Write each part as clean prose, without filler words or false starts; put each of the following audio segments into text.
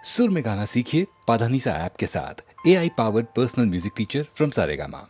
सुर में गाना सीखिए पाधानीसा ऐप के साथ। AI powered personal music teacher from Saregama.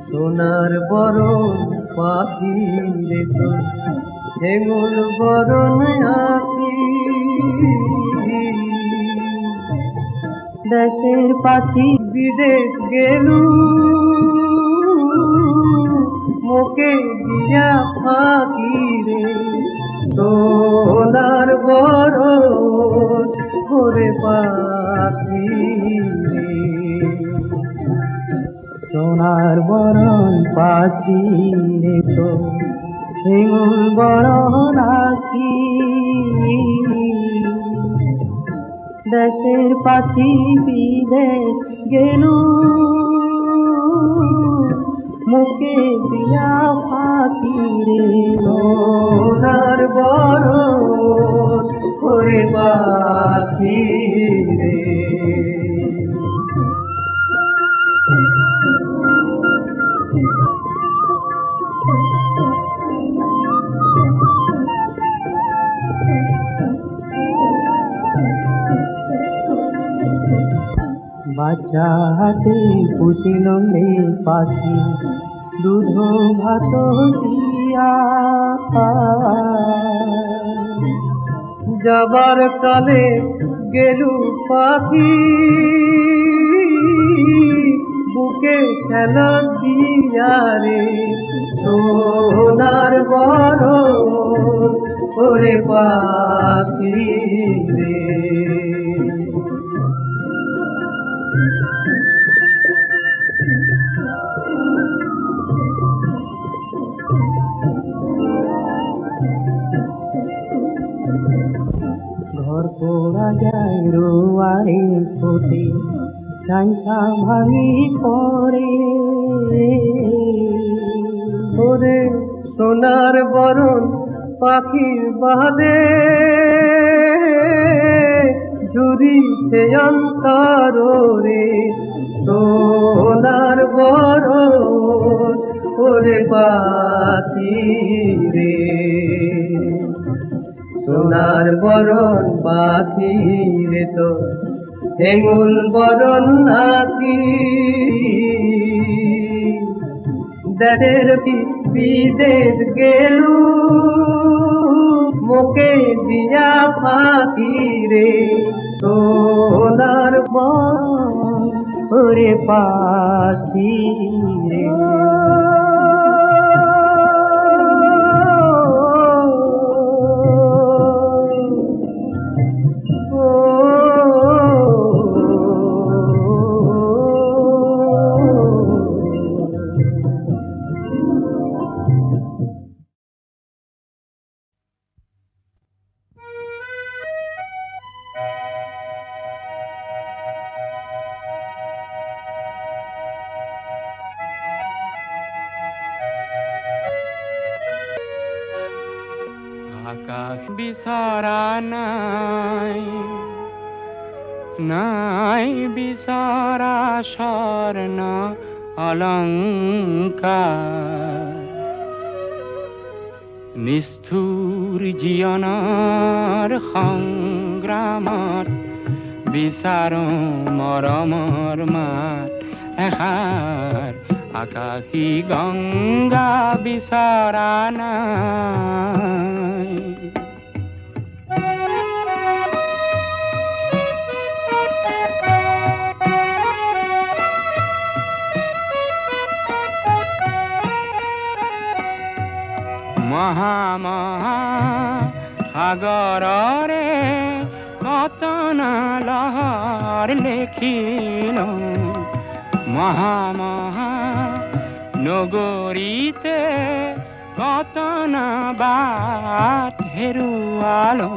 সোনার বরণ পাখি রে তো হেঙুল বরণ আঁকি দেশের পাখি বিদেশ গেলু মোকে দিয়া ফাঁকি রে সোনার বরণ করে পাখি রে সোনার বরণ পাখি রে তো হেঙুল বরণ আঁকি দেশের পাখি বিদেশ গেলু মুখে দিয়া ফাঁকি রে সোনার বরণ করে পাখি রে বাচ্চা হাতে পুষিল রে পাখি দুধ ভাত দিয়া যাবার কালে গেলু পাখি বুকে শ্যালা দিয়া রে সোনার বরণ করে পাখি রে ঘর পোড়া যায় রোয়ারে ফোটে চাঞ্চা ভাঙি পড়ে ওরে সোনার বরণ পাখির বাদে ঝুরিছে অন্তর রে সোনার বরণ ওরে পাখি রে সোনার বরণ পাখি রে তো হেঙুল বরণ আঁকি দেশের বিদেশ গেলু মোকে দিয়া ফাঁকি রে সোনার বরণ ওরে পাখি রে আকাশ বিছারা নাই নাই বিছারা স্বর্ণ অলংকার নিষ্ঠুর জীবনৰ সংগ্ৰামত বিচাৰো মৰমৰ মাত এষাৰ আকাশী গংগা বিচৰা নাই মহা মহা সাগৰৰে কতন লহৰ লেখিলো মহা মহা নগৰীতে কতন বাট হেৰুৱালো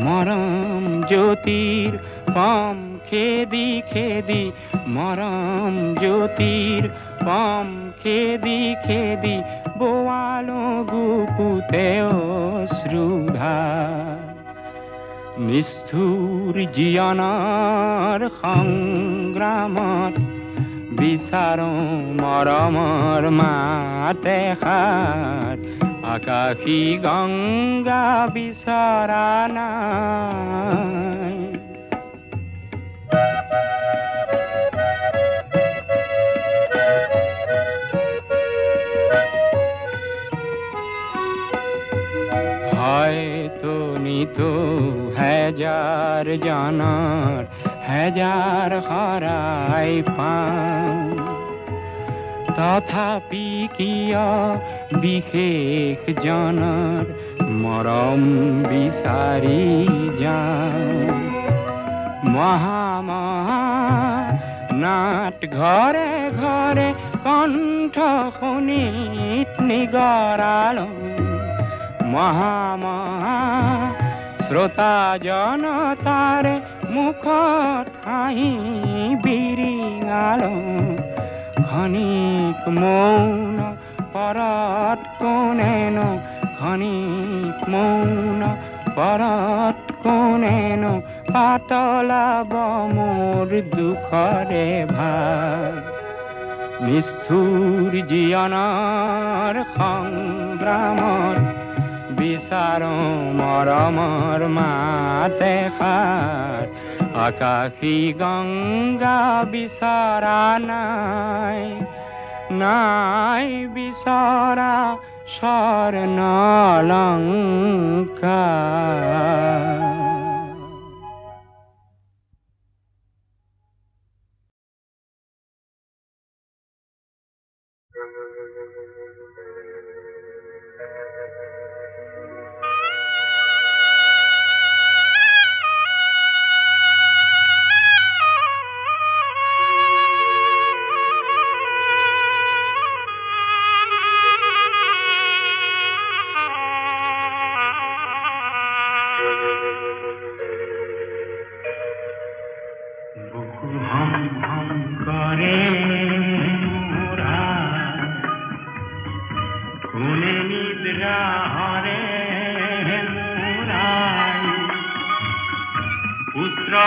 মৰম জ্যোতিৰ পম খেদি খেদি মৰম জ্যোতিৰ পাম খেদি খেদি বোয়ালো গুপুতে অশ্ৰুধা নিষ্ঠুৰ জীয়নৰ সংগ্ৰামত বিচাৰো মৰমৰ মাত এষাৰ আকাশী গংগা বিচৰা নাই হয়তো নিতো হাজাৰ জনৰ হাজাৰ হৰাই পাওঁ তথাপি কিয় বিশেষ জনৰ মৰম বিচাৰি যাওঁ মহা নাট ঘৰে ঘৰে কণ্ঠ শুনিত নিগৰালো মহা শ্ৰোতা জনতাৰে মুখত হাঁহি বিৰিঙালো ক্ষণিক মৌন পৰত কোনেনো ক্ষণিক মৌন পৰত কোনেনো পাতলাব মোৰ দুখৰে ভাগ নিষ্ঠুৰ জীয়নৰ সংগ্ৰামত বিচাৰো মৰমৰ মাত এষাৰ আকাশী গংগা বিচৰা নাই নাই বিচৰা স্বৰ্ণলংকা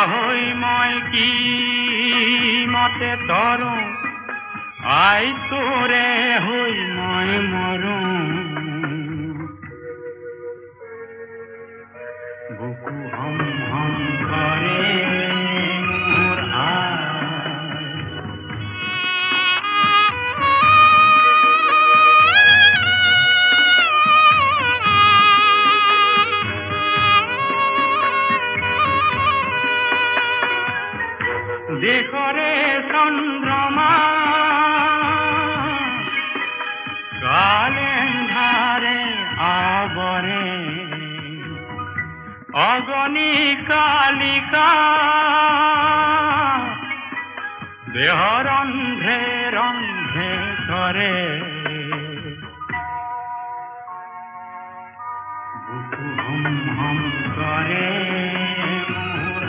হৈ মই কি মতে তৰো আই তোৰে হৈ মই মৰো বুকু হম হম কৰে মোৰ দেখরে চন্দ্রমা কালেন্ধারে আবরে অগণী কালিকা দেহ রন্ধে রন্ধে করে বুকু হম হম করে মোর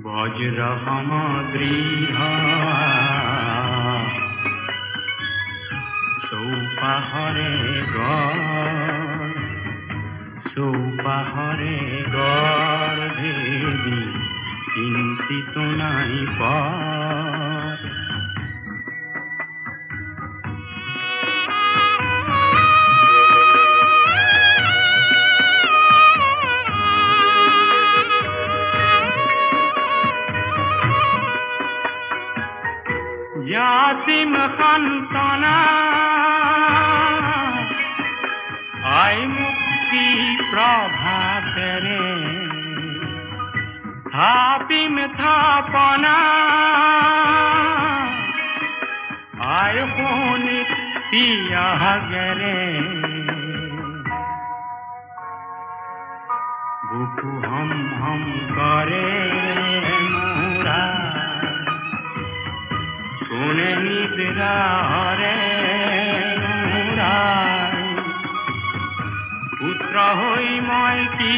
বজ্র সমদ্রীহ চৌপাহরে গড় ভেদি কিঞ্চিত নাই পর यासिम खानताना आई मुक्ति प्रभातरे थापिम थापना आय होनी पिया गरे बुकु हम करे मोरा কোনে নিদ্রা হরে ৰহৈ মই কি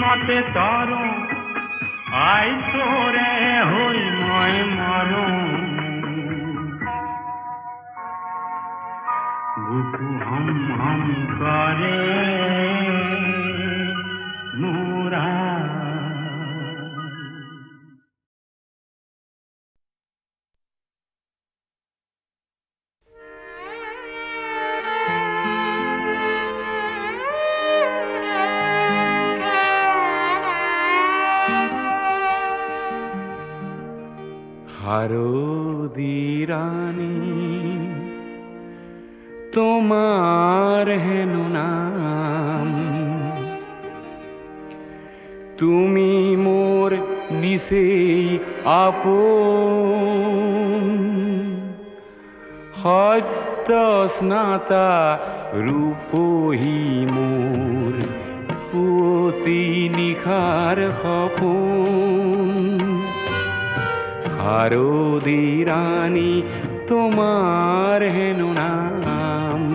মতে তৰো আই তোৰে হৈ মই মৰো বুকু হম হম কৰে মোৰা হারদি রানী তোমার হেন নাম তুমি মোর নিশেই আপন সত্য স্নাতা রূপহী মোর পুতি নিশার সপোন হারদি রানী তোমার হেন নাম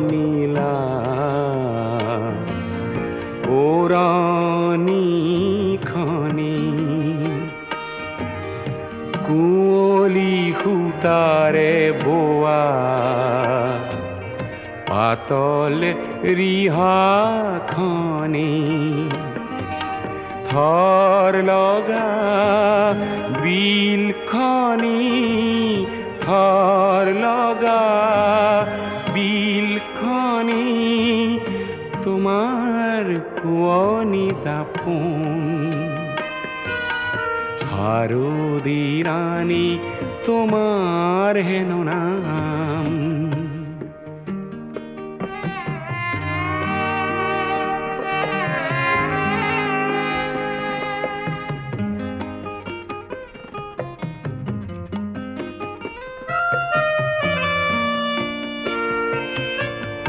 নীলা ওরানি খানি কুঁৱলী সূতাৰে বোৱা পাতল ৰিহা খানি থৰ লগা বিল খানি থৰ লগা বিল খানি তোমাৰ কুঁৱনী দাপোন হাৰদি ৰানী তোমাৰ হেন নাম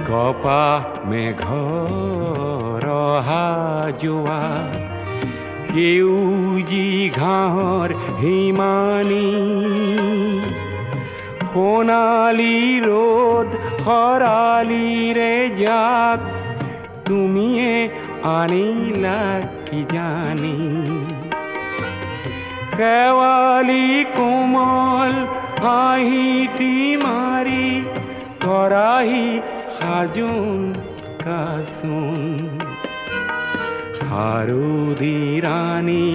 কপা মেঘৰ অহা যোৱা সেউজী ঘাঁহৰ হিমানী সোণালী ৰ'দ খৰালিৰে জাক তুমিয়ে আনিলা কি জানি শেৱালি কোমল হাঁহিটি মাৰি কৰাহি সাজোন কাচোন হাৰদি ৰানী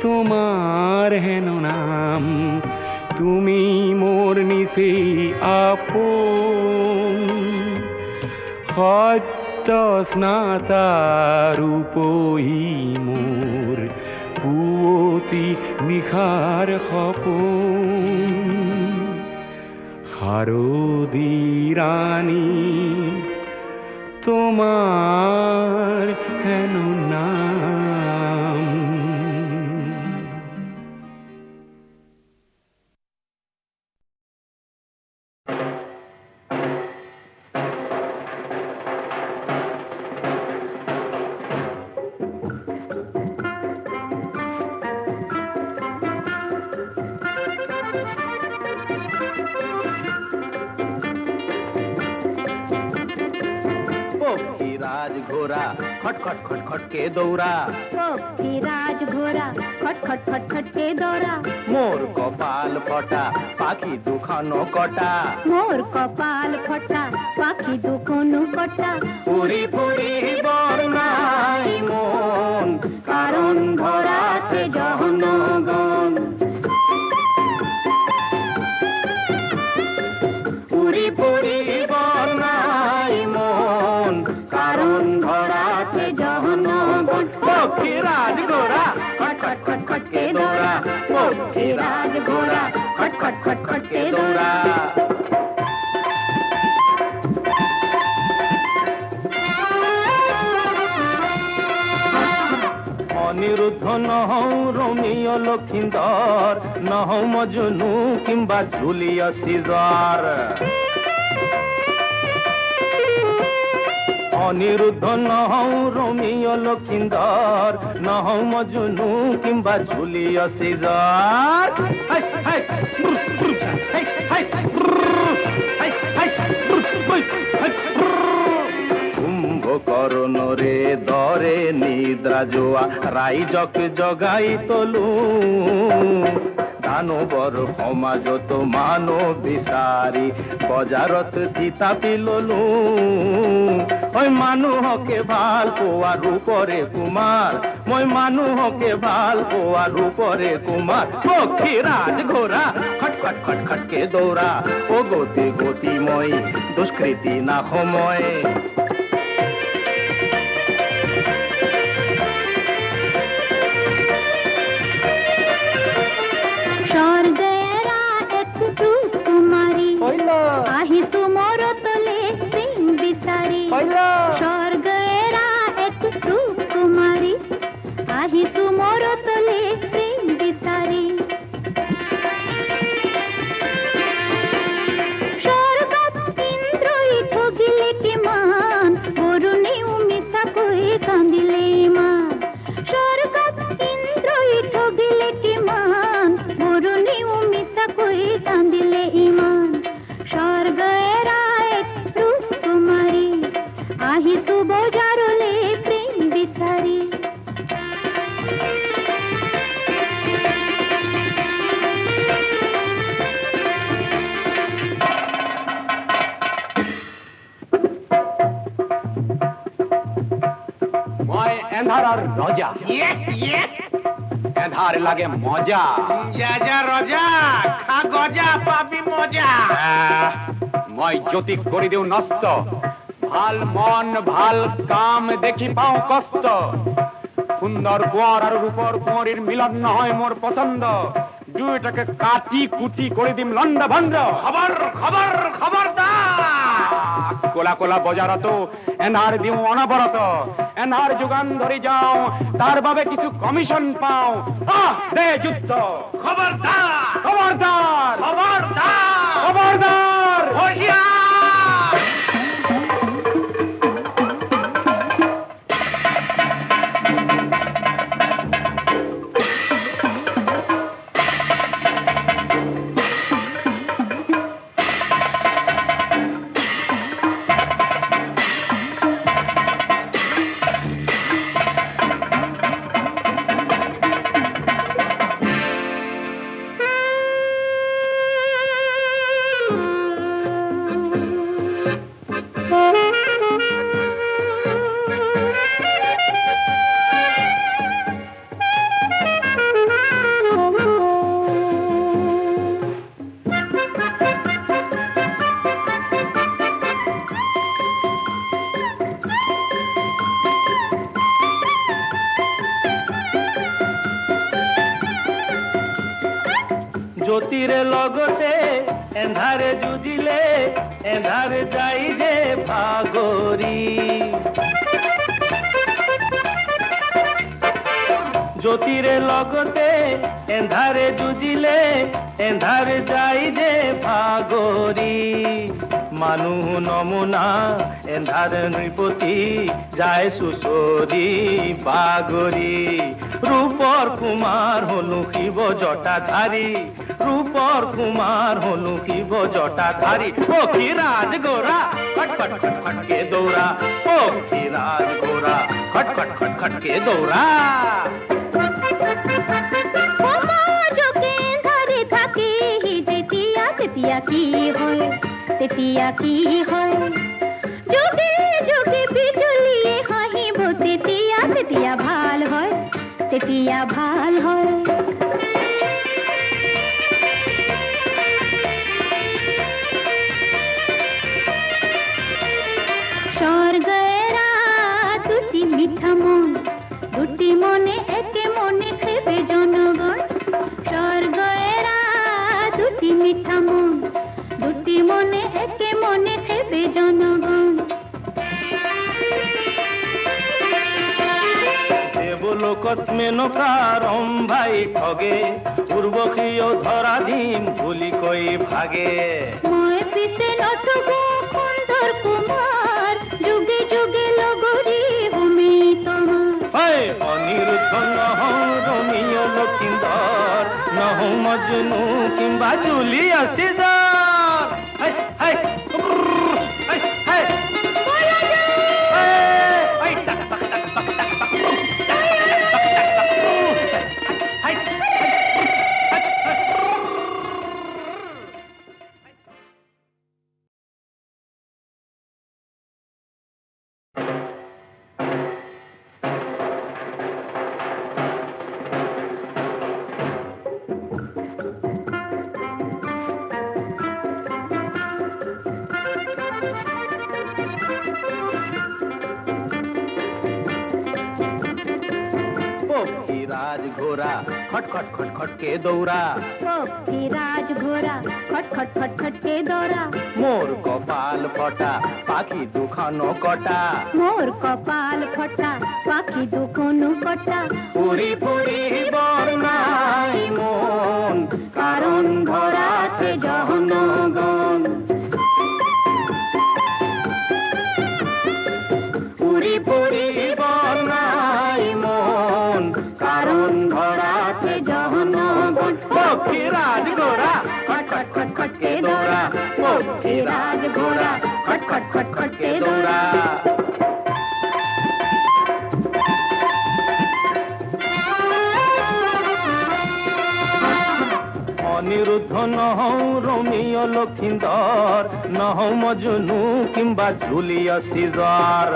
তোমাৰ হেন নাম তুমি মোৰ নিশে আপন সত্য স্নাতা ৰূপহী মোৰ পুৱতি নিশাৰ সপোন হারদি রানী তোমার হেন নাম राज घोड़ा खट खट खट खट के दौड़ा पक्षी राज घोड़ा खट खट खट खट के दौड़ा मोर कपाल फटा पाखी दुखानो कटा मोर कपाल फटा पाखी दुखनु कटा পুরি পুরি বর্ণাই মন কারণ ধরাতে জহনগণ পুরি পুরি বর্ণাই মন কারণ ধরাতে জহনগণ পক্ষী রাজ ঘোড়া খট খট খট খট কে দৌড়া পক্ষী রাজ ঘোড়া খট খট খট খট কে দৌড়া অনিরুদ্ধ নহও রোমিও লক্ষিন্দর নহও মজনু কিংবা জুলিয়াস সিজার অনিরুদ্ধ নহও রোমিও লক্ষিন্দর নহও মজনু কিংবা জুলিয়াস সিজার কুম্ভকর্ণ রে দরে নিদ্রা জোয়া রাইজক জগাই তলু দানবর সমাজত মানব বিচাৰি বজাৰত থিতাপি ললো মই মানুহকে ভাল পোৱা ৰূপৰে কুমাৰ মই মানুহকে ভাল পোৱা ৰূপৰে কুমাৰ পক্ষীৰাজ ঘোঁৰা খট খট খট খটকে দৌৰা ও গতি গতি মই দুষ্কৃতি না সময় স্বর্গেরা একটু কুমারী আহিছো মোর তলে প্রেম বিচারি স্বর্গেরা একটু কুমারী আহিছো মোর তলে প্রেম বিচারি স্বর্গত ইন্দ্রই ঠগিলে কিমান বরুণেও মিছা কই কান্দিলে ইমান স্বর্গত ইন্দ্রই ঠগিলে কিমান বরুণেও মিছা কই কান্দিলে ইমান স্বর্গেরা একটু কুমারী আহিছো বজারলে প্রেম বিচারি মই এন্ধাৰৰ ৰজা এন্ধাৰ লাগে মজা যা যা ৰজা খা গজা পাবি মজা মই জ্যোতিক কৰি দিওঁ নষ্ট ভাল মন ভাল কাম দেখি পাওঁ কষ্ট সুন্দৰ কোঁৱৰ আৰু ৰূপৰ কুঁৱৰীৰ মিলন নহয় মোৰ পচন্দ দুয়োটাকে কাটি কুটি কৰি দিম লণ্ড ভণ্ড খবৰ খবৰ খবৰদাৰ কোলা কোলা বজাৰতো এন্ধাৰ দিওঁ অনবৰত এন্ধাৰ যোগান ধৰি যাওঁ তাৰ বাবে কিছু কমিশ্যন পাওঁ দে যুদ্ধ খবৰদাৰ খবৰদাৰ খবৰদাৰ খবৰদাৰ হুঁশিয়াৰ জ্যোতিৰে লগতে এন্ধাৰে যুজিলে এন্ধাৰে যাই যে ভাগৰি জ্যোতিৰে লগতে এন্ধাৰে যুজিলে এন্ধাৰে যাই যে ভাগৰি মানুহ নমুনা এন্ধাৰ নৃপতি যায় সুচৰি বাগৰি ৰূপৰ কুমাৰ হলো শিৱ জটাধাৰী ৰূপৰ কুমাৰ হলো শিৱ জটাধাৰী পক্ষীৰাজ ঘোঁৰা খট খট খট খটকে দৌৰা পক্ষীৰাজ ঘোঁৰা খট খট খট খটকে দৌৰা সমাজকে ধরে থাকে যেতিয়া তেতিয়া কি হয় তেতিয়া কি হয় যুগে যুগে বিজুলিয়ে হাঁহিব তেতিয়া তেতিয়া ভাল হয় তেতিয়া ভাল হয় স্বর্গেরা দুটি মিঠা মন দুটি মনে একে মনে খেবে জনগণ স্বর্গেরা দুটি মিঠা মন দুটি মনে একে মনে খেবে জনগণ দেবলোক কস্মেনো কারম ভাই ঠগে উর্বকীয় ধরাধীন ভুলি কই ভাগে মই পিছে নঠগো সুন্দর কুমার যুগে যুগে লগরি ভূমি তোমার অনিরুদ্ধ নহ রমিয় লক্ষিন্দর নহ মজনু কিংবা জুলিয়া সিজার ঘোড়া খটখট খটখট কে দৌড়া পক্ষী রাজ ঘোড়া খটখট খটখট কে দৌড়া মোর কপাল ফটা পাখি দুখানো কটা মোর কপাল ফটা পাখি দুখনু কটা পুরি পুরি বর্ণাই মন কারণ ভরাতে জহনগণ পুরি পুরি বর্ণাই মন কারণ ভরাতে জহনগণ পক্ষী রাজ ঘোড়া খটখট খটখট কে দৌড়া পক্ষী রাজ ঘোড়া খটখট খটখট কে দৌড়া অনিরুদ্ধ নহ রোমিও লক্ষিন্দর নহ মজনু কিংবা জুলিয়া সিজার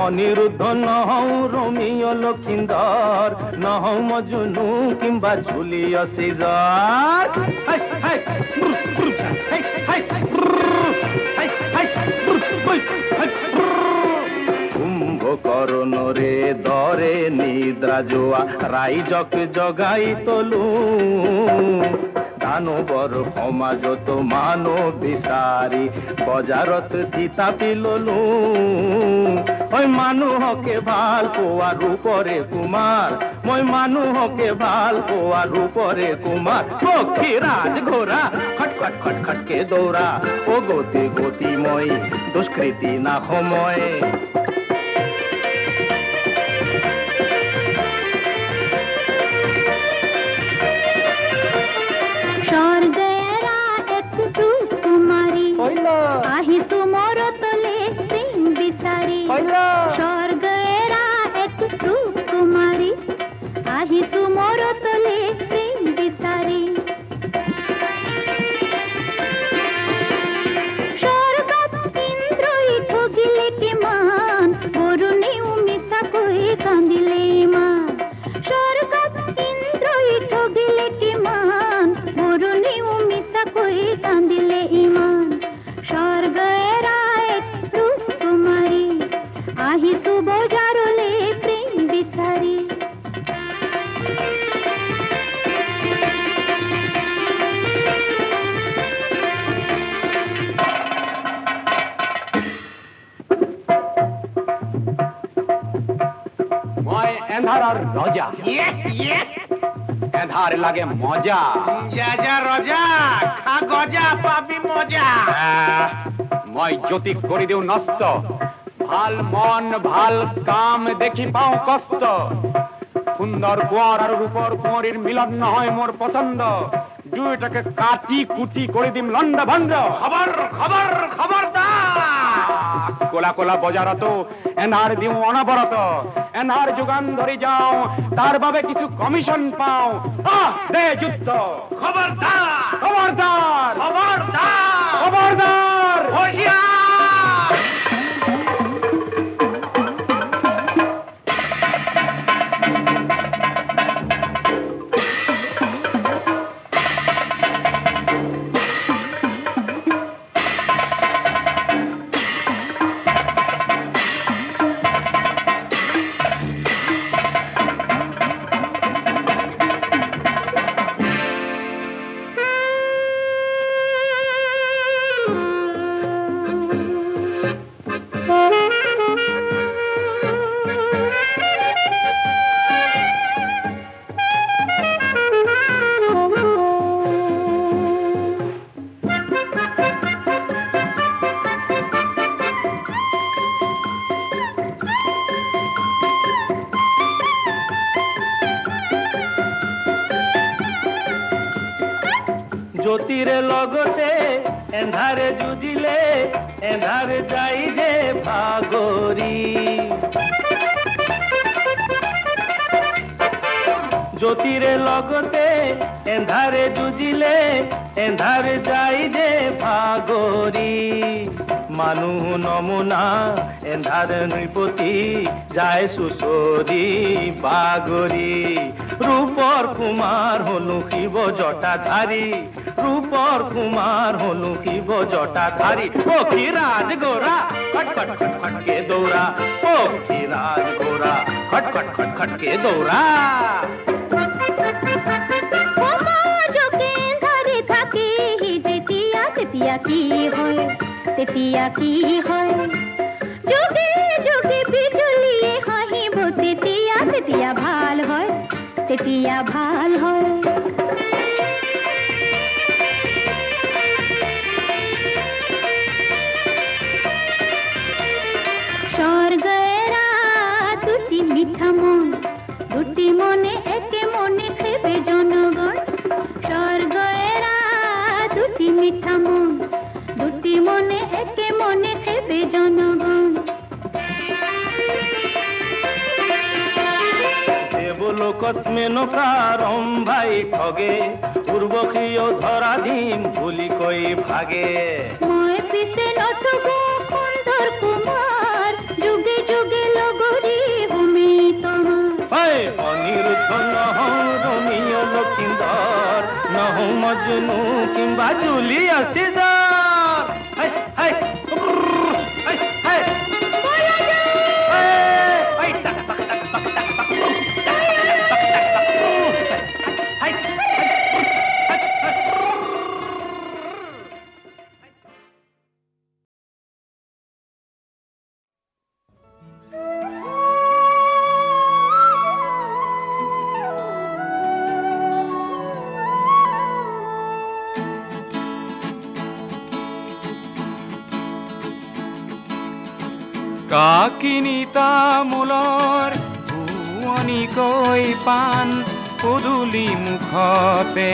অনিরুদ্ধ নহ রোমিও লক্ষিন্দর নহ মজনু কিংবা জুলিয়া সিজার কুম্ভকর্ণ রে দরে নিদ্রা জোয়া রাইজক জগাই তলু দানবর সমাজত মানব বিচাৰি বজাৰত থিতাপি ললো মই মানুহকে ভাল পোৱা ৰূপৰে কুমাৰ মই মানুহকে ভাল পোৱা ৰূপৰে কুমাৰ পক্ষী ৰাজ ঘোড়া খটখট খটখটকে দৌৰা ও গতি গতি মই দুষ্কৃতি না সময় স্বর্গেরা একটু কুমারী আহিসু মোর তলে প্রেম বিচারি স্বর্গেরা একটু কুমারী আহিসু মোর তলে প্রেম বিচারি স্বর্গত ইন্দ্রই ঠগিলে কি মান বরুণে মিশা কই কান্দিলে মান স্বর্গত ইন্দ্রই ঠগিলে কি মান বরুণে মিশা কই কান্দিলে ইমান স্বর্গেরা একটু কুমারী আহিসু বজারলে প্রেম বিচারি মই এন্ধাৰৰ ৰজা এন্ধাৰ লাগে মজা যা যা ৰজা খা গজা পাবি মজা মই জ্যোতি কৰি দিওঁ নষ্ট ভাল মন ভাল কাম দেখি পাওঁ কষ্ট সুন্দৰ কোঁৱৰ আৰু ৰূপৰ কুঁৱৰীৰ মিলন নহয় মোৰ পচন্দ দুয়োটাকে কাটি কুটি কৰি দিম লণ্ড ভণ্ড খবৰ খবৰ খবৰদাৰ কোলা কোলা বজাৰতো এন্ধাৰ দিওঁ অনবৰত এন্ধাৰ যোগান ধৰি যাওঁ তাৰ বাবে কিছু কমিশ্যন পাওঁ দে যুদ্ধ খবৰদাৰ খবৰদাৰ খবৰদাৰ খবৰদাৰ হুঁশিয়ার জ্যোতিরে লগতে এন্ধারে যুজিলে এন্ধারে যাই যে ভাগরি জ্যোতিরে লগতে এন্ধারে যুজিলে এন্ধারে যাই যে ভাগরি মানুহ নমুনা এন্ধারে নৃপতি যায় সুসরি বাগরি রূপর কুমার হনু শিব জটাধারী রূপর কুমার হনু শিব জটাধারী পক্ষী রাজ গোরা খট খট খট খটকে দৌড়া পক্ষী রাজ গোরা খট খট খট খটকে দৌড়া তেতিয়া কি হয় তেতিয়া কি হয় যুগে যুগে বিজুলিয়ে হাহিব তেতিয়া তেতিয়া ভাল হয় তেতিয়া ভাল হয় স্বর্গেরা দুটি মিঠা মন দুটি মনে একে মনে খেবে জনগণ স্বর্গেরা দুটি মিঠা মন দুটি মনে একে মনে খেবে জনগণ দেবলোকত মেনকা রম্ভাই ঠগে উর্বশীয় ধরাধীন ভুলি কই ভাগে মই পিছে নথগো সুন্দর কুমার যুগে যুগে লগরি ভূমি তোমার অনিরুদ্ধ নহ রমিয় লক্ষিন্দর নহ মজনু কিংবা জুলিয়াস সিজার হাই হাই হাই হাই কাকিনি তামোলৰ ভুৱনিকৈ পাণ পদূলি মুখতে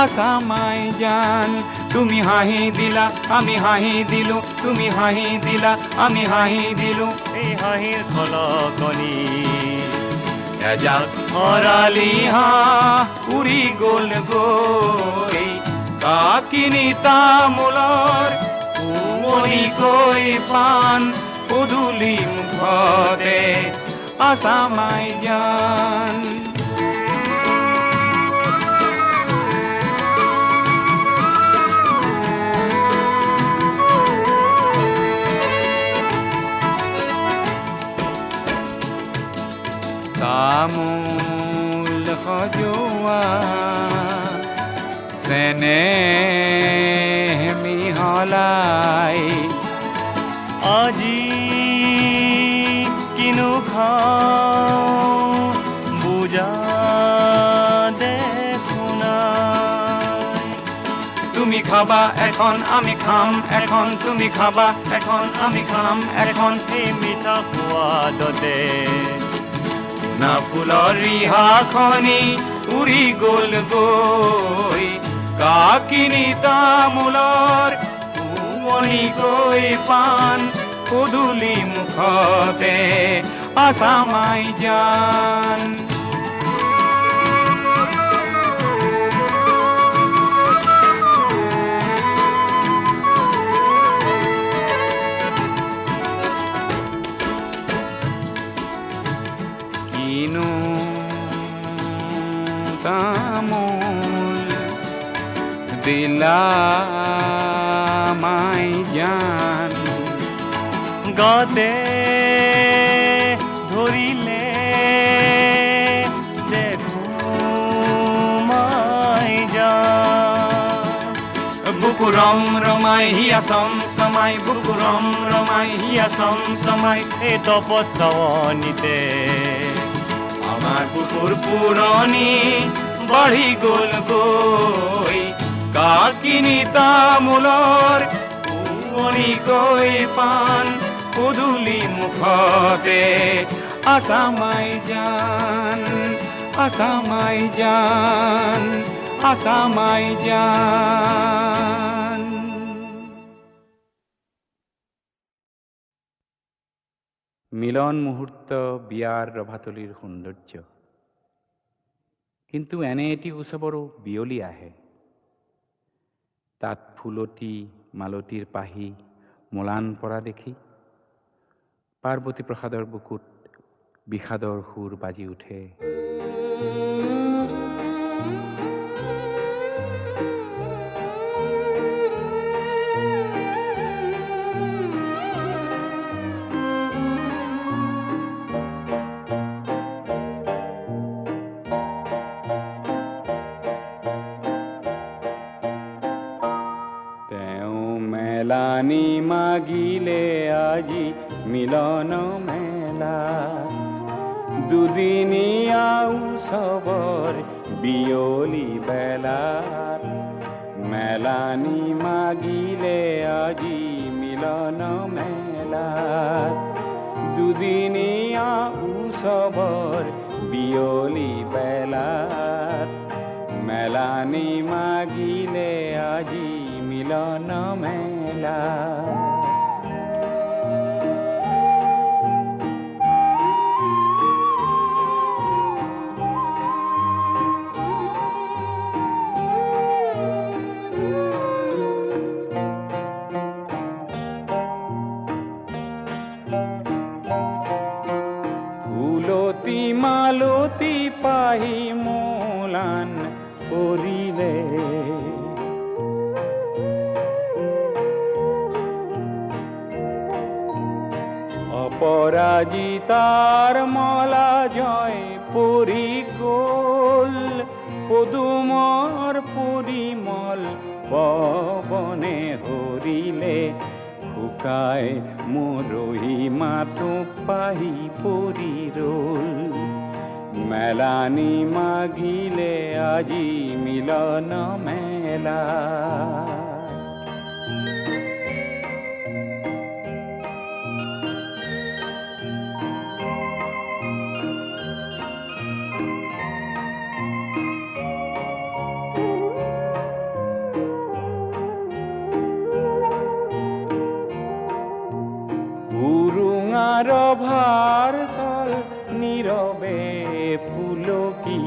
আছামাই জান তুমি হাঁহি দিলা আমি হাঁহি দিলো তুমি হাঁহি দিলা আমি হাঁহি দিলো এই হাঁহিৰ খলকনি এজাক হৰালি হাঁহ উৰি গ'ল গৈ কাকিনি তামোলৰ ভুৱনিকৈ পাণ পদূলি মুখতে আছামাই জান তামোল সজোৱা চেনেহ মিহলাই আজি কিনো খাওঁ বুজা দেখোনাই তুমি খাবা এখন আমি খাম এখন তুমি খাবা এখন আমি খাম এখন এই মিঠা সোৱাদতে না ফুলৰ ৰিহাখনি উৰি গ'ল গৈ কাকিনি তামোলৰ ভুৱনিকৈ পাণ পদূলি মুখতে আছামাই জান কিনো তামোল দিলা মাই জান গাতে ধৰিলে দেখো মাই যা বুকু ৰম ৰমাই হিয়া চম চমাই বুকু ৰম ৰমাই হিয়া চম চমাই এই তপত চাৱনিতে আমাৰ বুকুৰ পুৰণি বাঢ়ি গ'ল গৈ কাকিনি তামোলৰ ভুৱনিকৈ পাণ পদূলি মুখতে আছামাই জান আছামাই জান আসামাই যান। মিলন মুহূৰ্ত বিয়াৰ ৰভাতলিৰ সৌন্দৰ্য, কিন্তু এনে এটি উৎসৱৰো বিয়লি আহে। তাত ফুলতি মালতীৰ পাহি মলান পৰা দেখি পাৰ্বতী প্ৰসাদৰ বুকুত বিষাদৰ সুৰ বাজি উঠে। মেলানি মাগিলে আজি মিলন মেলা, দুদিনীয়া উৎসৱৰ বিয়লি বেলাত। মেলানি মাগিলে আজি মিলন মেলাত, দুদিনীয়া উৎসৱৰ বিয়লি বেলাত। মেলানি মাগিলে আজি মিলন মেলা। ফুলতি মালতি পাহি মোলান কৰিলে, অপৰাজিতাৰ মলা জয় পৰি গ'ল। পদুমৰ পৰিমল পৱনে হৰিলে, শুকাই মৰহি মাথো পাহি পৰি ৰ'ল। মেলানি মাগিলে আজি মিলন মেলা। উৰুঙাৰ ভাৰ তল নীৰৱে পুলকি,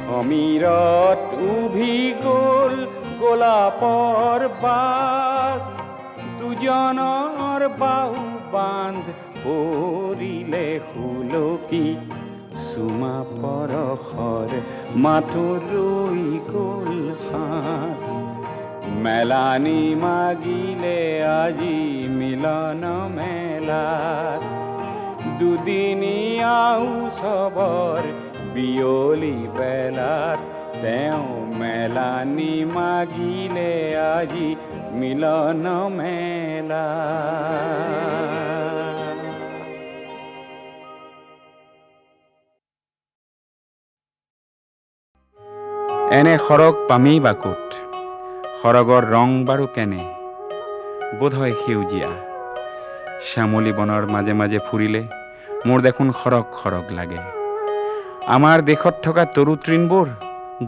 সমীৰত উভি গ'ল গোলাপৰ বাছ। দুজনৰ বাহু বান্ধ পৰিলে সুলকি, চুমা পৰশৰ মাথো ৰৈ গ'ল সাঁচ। মেলানি মাগিলে আজি মিলন মেলাত, দুদিনীয়া উৎসৱৰ বিয়লি বেলাত। তেওঁ মেলানি মাগিলে আজি মিলন মেলা। এনে সৰগ পামেই বা ক'ত, সৰগৰ ৰং বাৰু কেনে, বোধহয় সেউজীয়া। শ্যামলী বনৰ মাজে মাজে ফুৰিলে মোৰ দেখোন সৰগ সৰগ লাগে। আমাৰ দেশত থকা তৰু তৃণবোৰ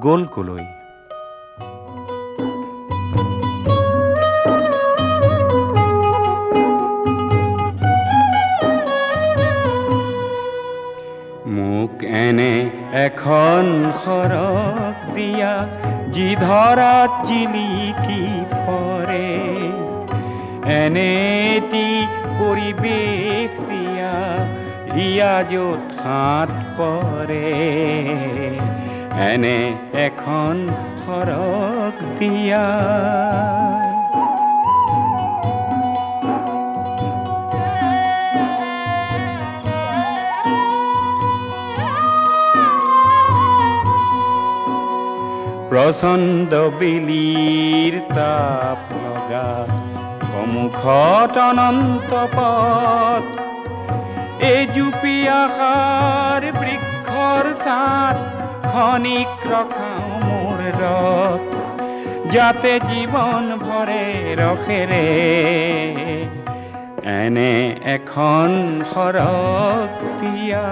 গ'ল কলৈ? মোক এনে এখন সৰগ দিয়া, যি ধৰাত জিলিকি পৰে। এনেটি পৰিৱেশ দিয়া, হিয়া য'ত হাত পৰে। এনে এখন সৰগ দিয়া। প্ৰচণ্ড বেলিৰ তাপ লগা সন্মুখত অনন্ত পথ। এই জুপি আশাৰ বৃক্ষৰ ছাঁত ক্ষণিক ৰখাওঁ মোৰ ৰথ, যাতে জীৱন ভৰে ৰসেৰে এনে এখন সৰগ দিয়া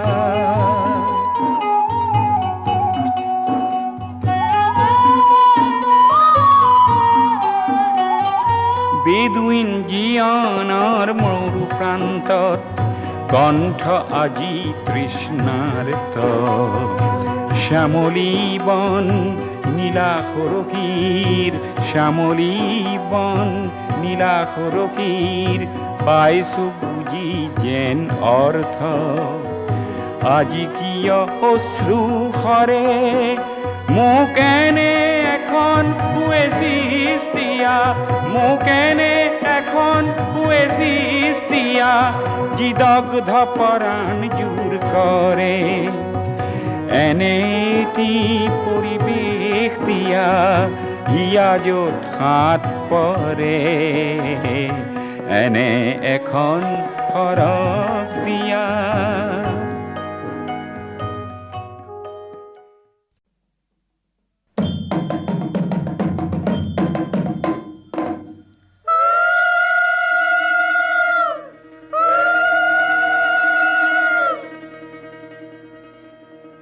বেদুইন জীয়নৰ মৰু প্ৰান্তত কণ্ঠ আজি তৃষ্ণাৰ্ত শ্যামলী বন নীলা সৰসীৰ শ্যামলী বন নীলা সৰসীৰ পাইছো বুজি যেন অৰ্থ আজি কিয় অশ্ৰু সৰে মোক এনে এখন ওয়েসিস দিয়া মোক এনে এখন ওয়েসিস দিয়া জিদগ্ধ পৰাণ জোৰ কৰে এনেটি পৰিৱেশ দিয়া হিয়া য'ত হাত পৰে এনে এখন সৰগ দিয়া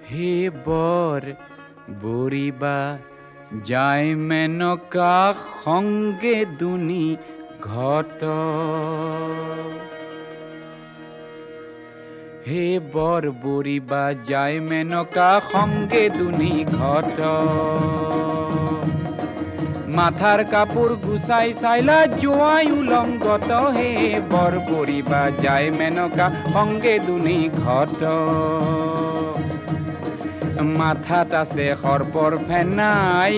হে বৰ বৰিবা যায় মেনকা সঙ্গে দুনি ঘট হে বৰ বৰিবা যায় মেনকা সঙ্গে দুনি ঘট মাথাৰ কাপড় গুছাই চাইলা জোয়াই উলঙ্গত হে বৰ বৰিবা যায় মেনকা সঙ্গে দুনি ঘট মাথাত আছে সৰ্পৰ ফেনাই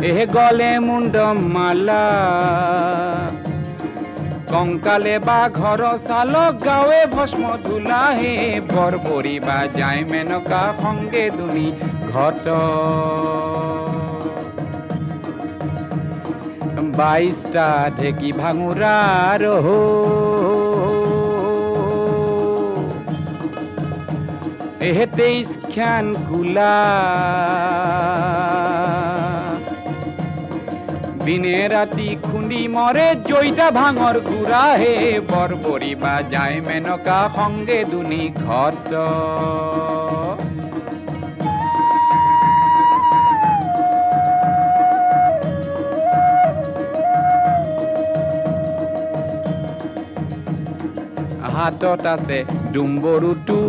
এ গলে মুন্ড মালা কঙ্কালে বা ঘৰ চাল গাঁৱে ভস্ম ধুলা হে বৰ বৰিবা যায় মেনকা সঙ্গে দুনি ঘট 22টা ঢেকি ভাঙুরার এহে 23 খান কুলা দিনে রাতি খুন্দি মরে জয়টা ভাঙর গুড়া হে বৰ বৰিবা যায় মেনকা সঙ্গে দুনি ঘট হাতত আছে ডুম্বৰুটো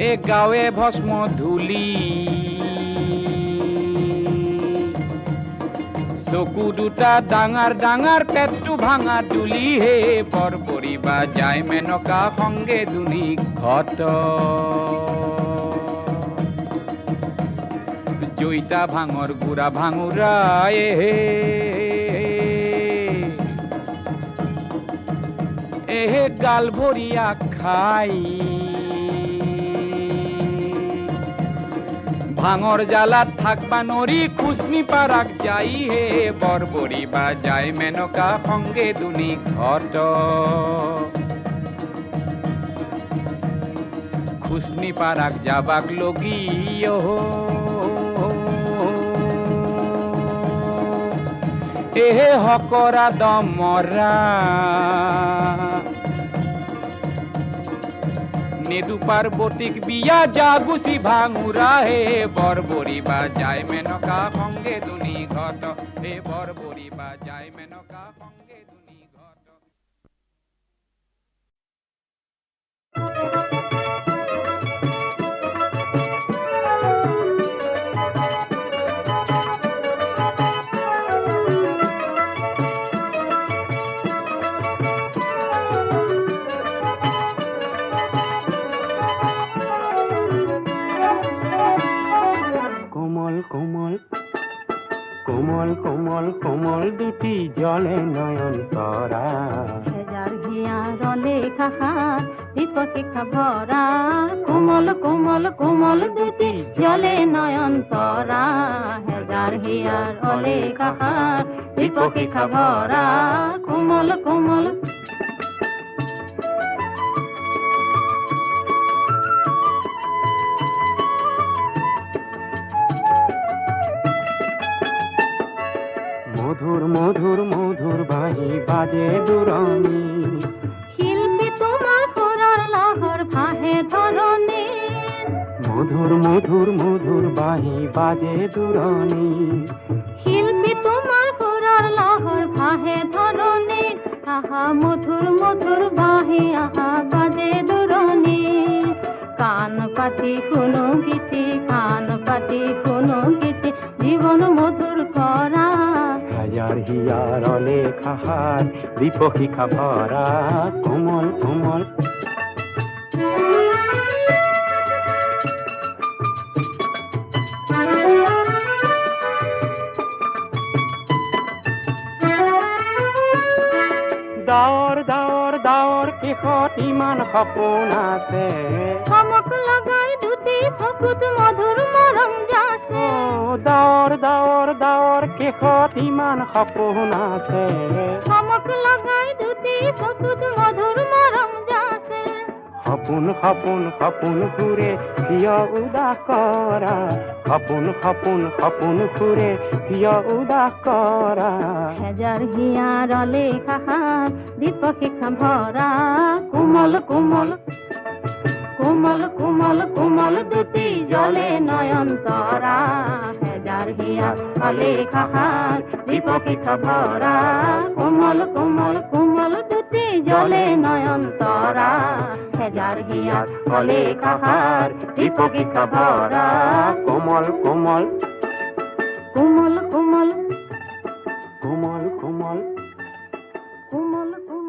এ গাঁৱে ভস্ম ধুলি চকু দুটা ডাঙৰ ডাঙৰ পেটটো ভাঙা দুলি হে বৰ বৰিবা যায় মেনকা সঙ্গে দুনি ঘট জয়টা ভাঙৰ গুড়া ভাঙুৰা এহে গাল ভৰিয়া খাই ভাঙৰ জ্বালাত থাকবা নৰি খুসনি পাৰাক যাই হে বৰ বৰিবা যায় মেনকা সঙ্গে দুনি ঘট খুসনি পারাক যাবাক লগি এহে হকরা দমরা নেদু পার্বতীক বিয়া জাগুসি ভাঙুরা হে বৰ বৰিবা যায় মেনকা সঙ্গে দুনি ঘট হে বৰ বৰিবা যায় মেনকা সঙ্গে দুনি ঘট কোমল কোমল কোমল কোমল দুটি জলে নয়ন তরা হেজার হিয়ার লেখা হাত দীপকে ভরা কোমল কোমল কোমল দুটি জলে নয়ন তরা হেজার হিয়ার লেখা হাত দীপকে ভরা কোমল কোমল মধুর মধুর মধুর বাহি বাজে দুরনি শিল্পী তোমার সুৰৰ লহৰ ভাহে ধৰণী আহা মধুৰ মধুৰ বাঁহী আহা বাজে দুৰণী কাণ পাতি কোনো গীতি কাণ পাতি কোনো গীতি জীৱন মধুৰ কৰা হাজাৰ হিয়াৰ লেখা হাৰ দীপশিখা ভৰা কোমল কোমল দাৱৰ দাৱৰ দাৱৰ কেশত ইমান সপোন আছে চমক লগাই দুটি চকুত মধুৰ মৰম যাছে দাৱৰ দাৱৰ দাৱৰ কেশত ইমান সপোন আছে চমক লগাই দুটি চকুত মধুৰ মৰম যাছে সপোন সপোন সপোন ঘূৰে প্ৰিয় উদাস কৰা সপোন সপোন সপোন ঘূৰে প্ৰিয় উদাস কৰা হেজাৰ হিয়াৰ লেখা দীপশিখা ভৰা কোমল কোমল কোমল কোমল কোমল দুটি জলে নয়ন তৰা হেজাৰ হিয়াৰ লেখা দীপশিখা ভৰা কোমল কোমল কোমল দুটি জলে নয়ন তৰা হেজাৰ হিয়াৰ লেখা দীপশিখা ভৰা কোমল কোমল কোমল কোমল কোমল কোমল কোমল কোমল